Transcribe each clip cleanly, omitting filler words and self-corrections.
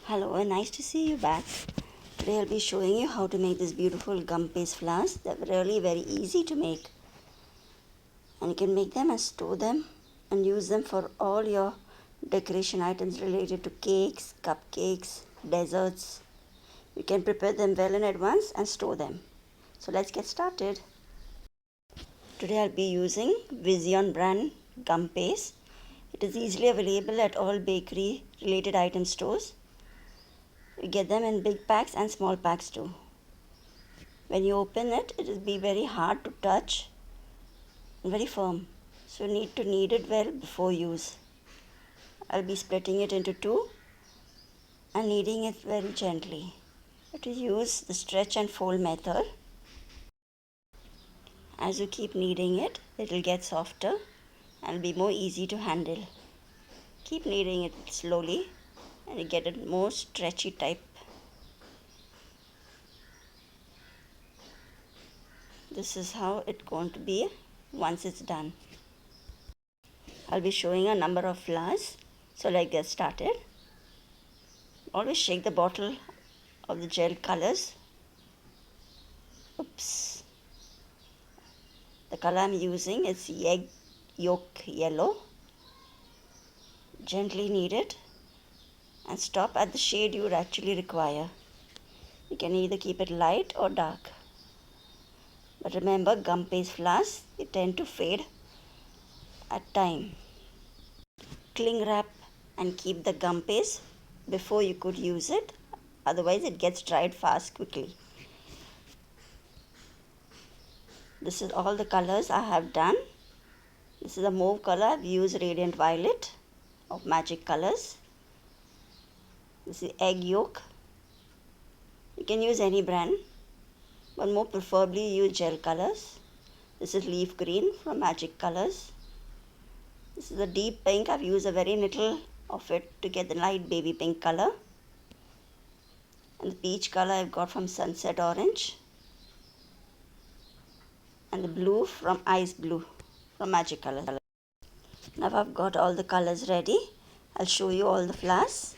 Hello and nice to see you back. Today I'll be showing you how to make this beautiful gum paste flowers. They're really very easy to make. And you can make them and store them and use them for all your decoration items related to cakes, cupcakes, desserts. You can prepare them well in advance and store them. So let's get started. Today I'll be using Vizyon Brand gum paste. It is easily available at all bakery related item stores. You get them in big packs and small packs too. When you open it, it will be very hard to touch and very firm. So you need to knead it well before use. I'll be splitting it into two and kneading it very gently. To use the stretch and fold method. As you keep kneading it, it will get softer and be more easy to handle. Keep kneading it slowly and you get a more stretchy type. This is how it's going to be once it's done. I'll be showing a number of flowers. So let's get started. Always shake the bottle of the gel colors. Oops. The color I'm using is egg yolk yellow. Gently knead it and stop at the shade you would actually require. You can either keep it light or dark. But remember, gum paste flowers, they tend to fade at time. Cling wrap and keep the gum paste before you could use it. Otherwise it gets dried fast quickly. This is all the colors I have done. This is a mauve color. I've used radiant violet of Magic Colors. This is egg yolk. You can use any brand, but more preferably use gel colors. This is leaf green from Magic Colors. This is a deep pink. I've used a very little of it to get the light baby pink color. And the peach color I've got from Sunset Orange. And the blue from Ice Blue from Magic Colors. Now I've got all the colors ready. I'll show you all the flowers.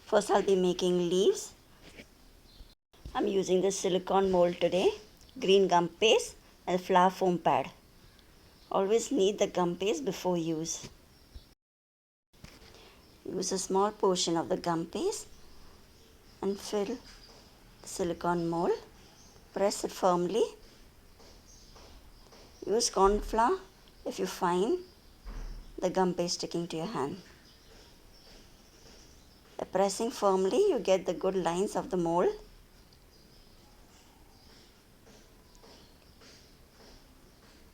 First I'll be making leaves. I'm using the silicone mold today, green gum paste and the flower foam pad. Always knead the gum paste before use. Use a small portion of the gum paste and fill the silicone mold. Press it firmly. Use corn flour if you find the gum paste sticking to your hand. By pressing firmly, you get the good lines of the mold.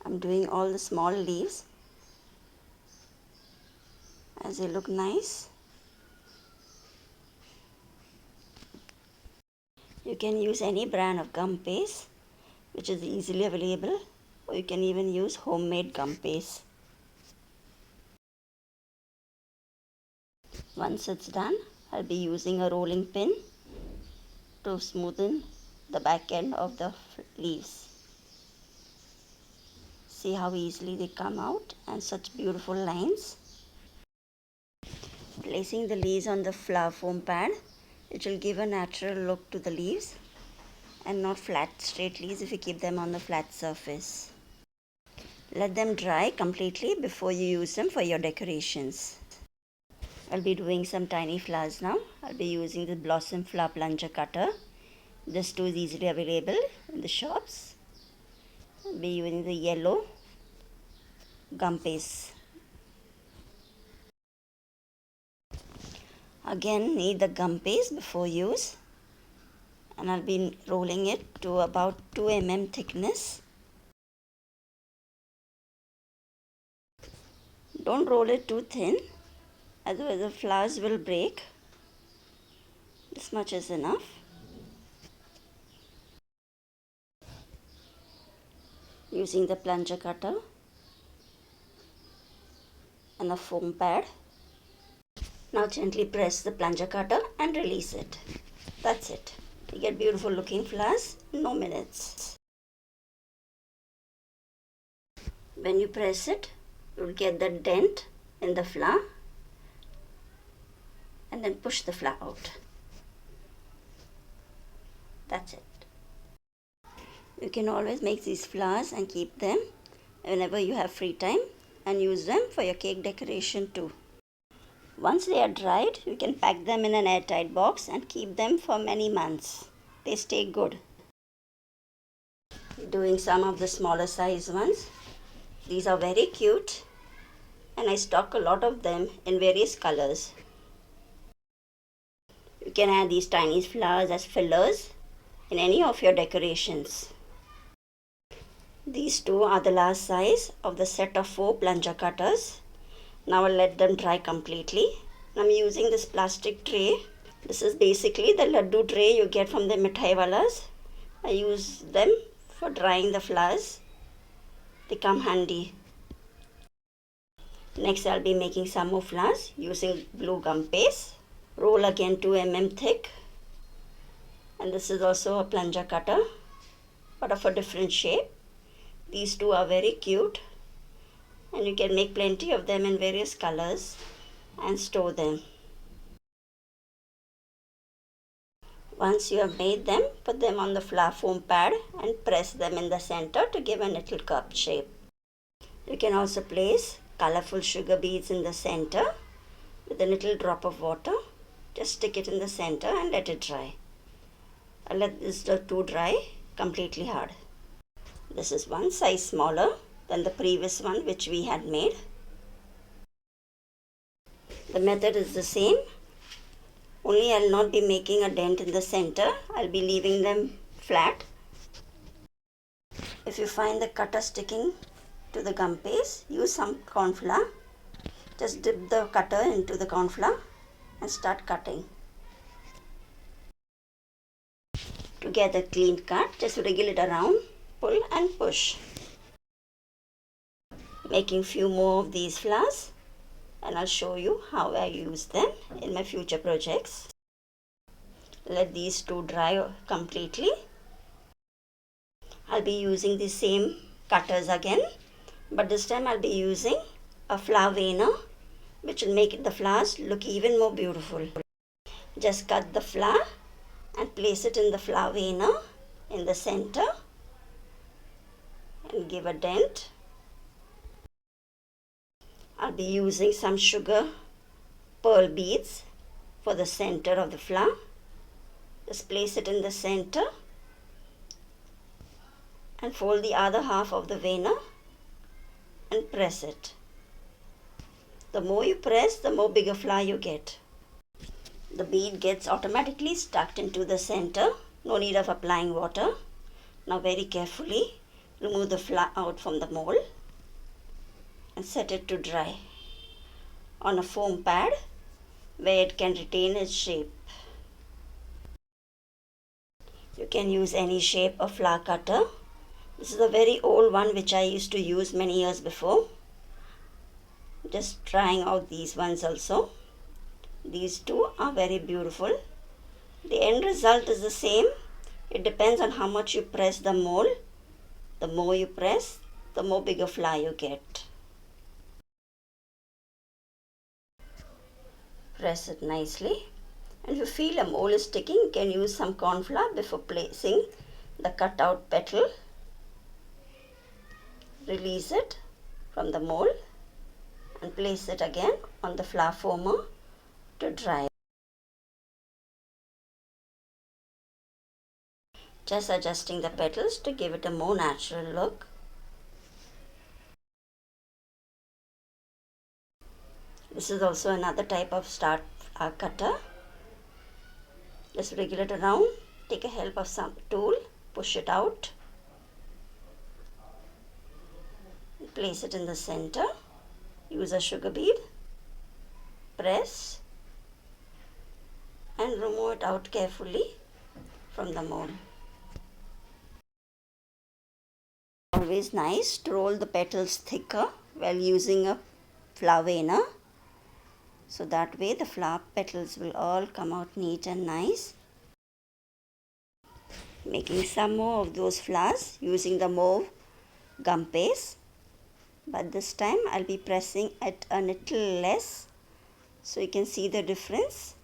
I'm doing all the small leaves as they look nice. You can use any brand of gum paste which is easily available, or you can even use homemade gum paste. Once it's done, I'll be using a rolling pin to smoothen the back end of the leaves. See how easily they come out and such beautiful lines. Placing the leaves on the flower foam pad, it will give a natural look to the leaves and not flat straight leaves if you keep them on the flat surface. Let them dry completely before you use them for your decorations. I'll be doing some tiny flowers now. I'll be using the Blossom Flower Plunger Cutter. This too is easily available in the shops. I'll be using the yellow gum paste. Again, knead the gum paste before use. And I'll be rolling it to about 2 mm thickness. Don't roll it too thin, otherwise the flowers will break. This much is enough. Using the plunger cutter and a foam pad. Now gently press the plunger cutter and release it. That's it. You get beautiful looking flowers in no minutes. When you press it, you'll get the dent in the flower and then push the flower out. That's it. You can always make these flowers and keep them whenever you have free time and use them for your cake decoration too. Once they are dried, you can pack them in an airtight box and keep them for many months. They stay good. Doing some of the smaller size ones. These are very cute and I stock a lot of them in various colors. You can add these tiny flowers as fillers in any of your decorations. These two are the last size of the set of 4 plunger cutters. Now I'll let them dry completely. I'm using this plastic tray. This is basically the laddu tray you get from the mithai walas. I use them for drying the flowers. They come handy. Next I'll be making some more flowers using blue gum paste. Roll again 2 mm thick. And this is also a plunger cutter, but of a different shape. These two are very cute and you can make plenty of them in various colors and store them. Once you have made them, put them on the flower foam pad and press them in the center to give a little cup shape. You can also place colorful sugar beads in the center with a little drop of water. Just stick it in the center and let it dry. I'll let this two dry completely hard. This is one size smaller than the previous one which we had made. The method is the same, only I'll not be making a dent in the center. I'll be leaving them flat. If you find the cutter sticking to the gum paste, use some corn flour. Just dip the cutter into the corn flour and start cutting. To get a clean cut, just wriggle it around, pull and push. Making few more of these flowers and I'll show you how I use them in my future projects. Let these two dry completely. I'll be using the same cutters again, but this time I'll be using a flower veiner which will make the flowers look even more beautiful. Just cut the flower and place it in the flower veiner in the center and give a dent. I'll be using some sugar pearl beads for the center of the flower. Just place it in the center and fold the other half of the veiner and press it. The more you press, the more bigger flower you get. The bead gets automatically stuck into the center. No need of applying water. Now very carefully remove the flower out from the mold and set it to dry on a foam pad where it can retain its shape. You can use any shape of flower cutter. This is a very old one which I used to use many years before. Just trying out these ones also. These two are very beautiful. The end result is the same. It depends on how much you press the mold. The more you press, the more bigger flower you get. Press it nicely. And if you feel a mold is sticking, you can use some corn flour before placing the cut out petal. Release it from the mold and place it again on the flower former to dry. Just adjusting the petals to give it a more natural look. This is also another type of star cutter. Just wriggle it around, take a help of some tool, push it out, place it in the center, use a sugar bead, press and remove it out carefully from the mold. Always nice to roll the petals thicker while using a flower veiner. So that way the flower petals will all come out neat and nice. Making some more of those flowers using the mauve gum paste. But this time I'll be pressing it a little less so you can see the difference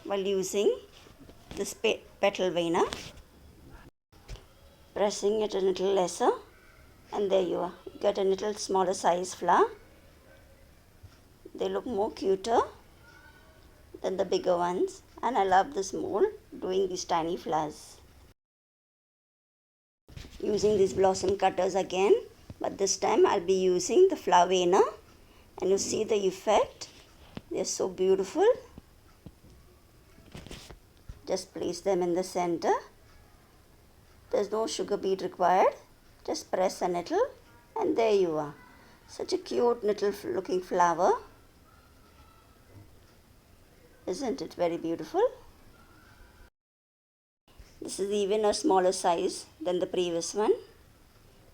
while using this petal veiner, pressing it a little lesser, and there you are. You get a little smaller size flower. They look more cuter than the bigger ones, and I love this mold doing these tiny flowers. Using these blossom cutters again, but this time I'll be using the flower veiner, and you see the effect. They're so beautiful. Just place them in the center. There's no sugar bead required. Just press a little, and there you are. Such a cute little looking flower. Isn't it very beautiful? This is even a smaller size than the previous one.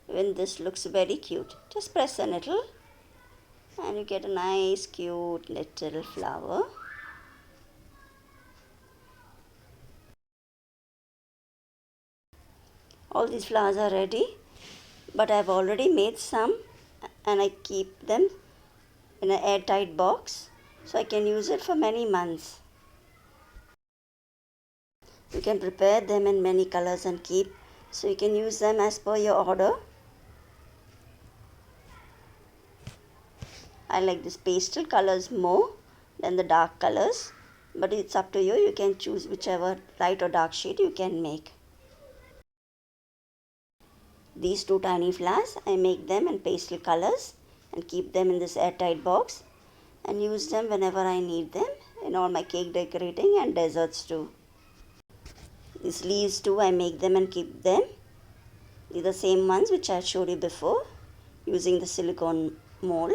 Even this looks very cute. Just press a little and you get a nice cute little flower. All these flowers are ready, but I've already made some and I keep them in an airtight box so I can use it for many months. You can prepare them in many colors and keep, so you can use them as per your order. I like these pastel colors more than the dark colors, but it's up to you. You can choose whichever light or dark shade you can make. These two tiny flowers, I make them in pastel colors and keep them in this airtight box and use them whenever I need them in all my cake decorating and desserts too. These leaves too, I make them and keep them. These are the same ones which I showed you before using the silicone mold.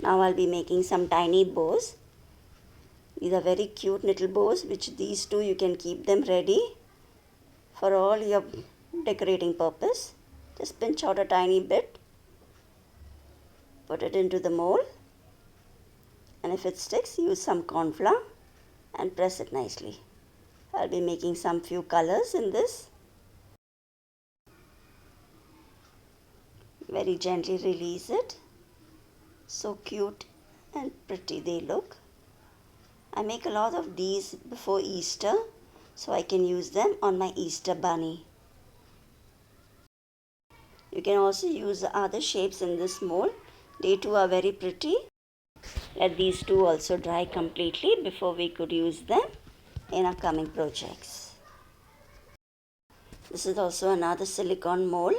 Now I'll be making some tiny bows. These are very cute little bows, which these two you can keep them ready for all your decorating purpose. Just pinch out a tiny bit, put it into the mold, and if it sticks, use some corn flour and press it nicely. I'll be making some few colors in this. Very gently release it. So cute and pretty they look. I make a lot of these before Easter so I can use them on my Easter bunny. You can also use the other shapes in this mold. They too are very pretty. Let these two also dry completely before we could use them in our coming projects. This is also another silicone mold.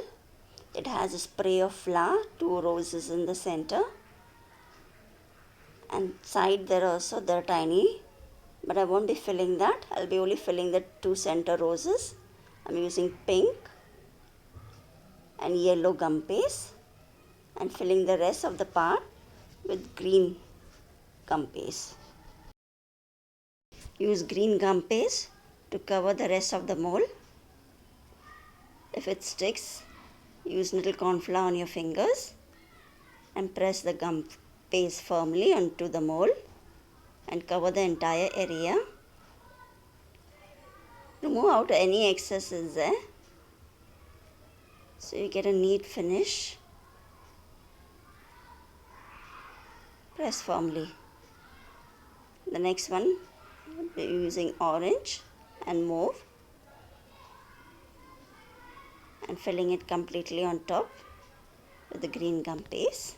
It has a spray of flower, 2 roses in the center, and side there also they're tiny, but I won't be filling that. I'll be only filling the 2 center roses. I'm using pink and yellow gum paste and filling the rest of the part with green gum paste. Use green gum paste to cover the rest of the mold. If it sticks, use little corn flour on your fingers and press the gum paste firmly onto the mold and cover the entire area. Remove out any excesses there so you get a neat finish. Press firmly. The next one, we'll be using orange and mauve and filling it completely on top with the green gum paste.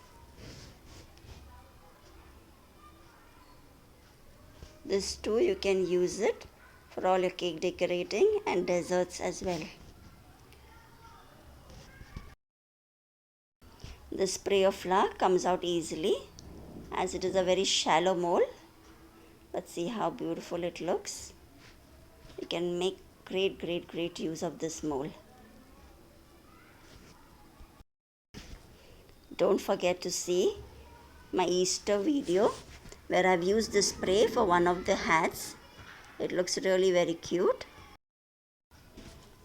This too you can use it for all your cake decorating and desserts as well. The spray of flour comes out easily as it is a very shallow mold. Let's see how beautiful it looks. You can make great use of this mold. Don't forget to see my Easter video where I've used this spray for one of the hats. It looks really very cute.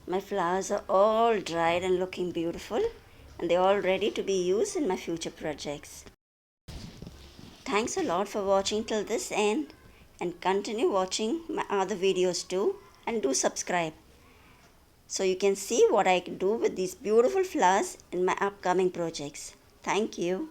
My flowers are all dried and looking beautiful, and they're all ready to be used in my future projects. Thanks a lot for watching till this end, and continue watching my other videos too, and do subscribe so you can see what I can do with these beautiful flowers in my upcoming projects. Thank you.